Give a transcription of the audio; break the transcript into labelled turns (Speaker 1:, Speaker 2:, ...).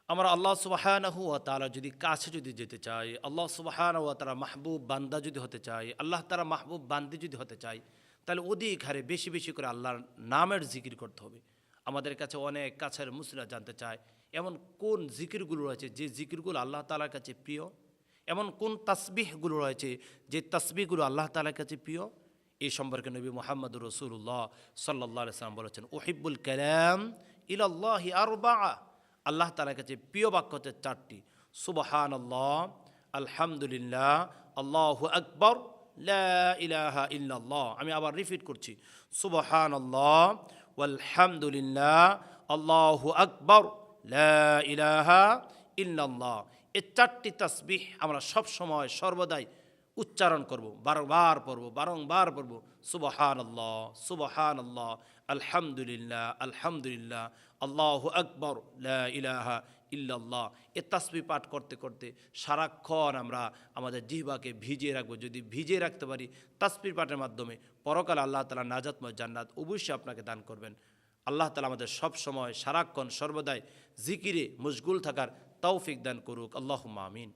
Speaker 1: আমরা আল্লাহ সুবহানাহু ওয়া তাআলা যদি কাছে যদি যেতে চাই, আল্লাহ সুবহানাহু ওয়া তাআলা মাহবুব বান্দা যদি হতে চাই, আল্লাহ তাআলা মাহবুব বান্দি যদি হতে চাই, তাহলে অধিক হারে বেশি বেশি করে আল্লাহর নামের জিকির করতে হবে। আমাদের কাছে অনেক কাছের মুসলিরা জানতে চায় এমন কোন জিকিরগুলো রয়েছে যে জিকিরগুলো আল্লাহ তাআলার কাছে প্রিয়, এমন কোন তাসবিহগুলো রয়েছে যে তাসবিহগুলো আল্লাহ তাআলার কাছে প্রিয়। এই সম্পর্কে নবী মুহাম্মদুর রাসূলুল্লাহ সাল্লাল্লাহু আলাইহি ওয়াসাল্লাম বলেছেন, উহিব্বুল কালাম ইলাল্লাহি আরবাআ। আল্লাহ তাআলার কাছে প্রিয় বাক্য হচ্ছে চারটি: সুবহানাল্লাহ, আলহামদুলিল্লাহ, আল্লাহু আকবার, লা ইলাহা ইল্লাল্লাহ। আমি আবার রিপিট করছি, সুবহানাল্লাহ, ওয়ালহামদুলিল্লাহ, আল্লাহু আকবার, লা ইলাহা ইল্লাল্লাহ। এই চারটি তাসবিহ আমরা সব সময় সর্বদাই উচ্চারণ করব, বারবার পড়ব, বারংবার পড়ব। সুবহানাল্লাহ, সুবহানাল্লাহ, আলহামদুলিল্লাহ, আলহামদুলিল্লাহ, আল্লাহু আকবার, লা ইলাহা ইল্লাল্লাহ। এ তাসবিহ পাঠ করতে করতে সারাক্ষণ আমরা আমাদের জিহ্বাকে ভিজিয়ে রাখবো। যদি ভিজিয়ে রাখতে পারি তাসবিহ পাঠের মাধ্যমে, পরকালে আল্লাহ তাআলা নাজাতময় জান্নাত অবশ্যই আপনাকে দান করবেন। আল্লাহ তাআলা আমাদের সব সময় সারাক্ষণ সর্বদাই জিকিরে মশগুল থাকার তৌফিক দান করুক। আল্লাহুম্মা আমিন।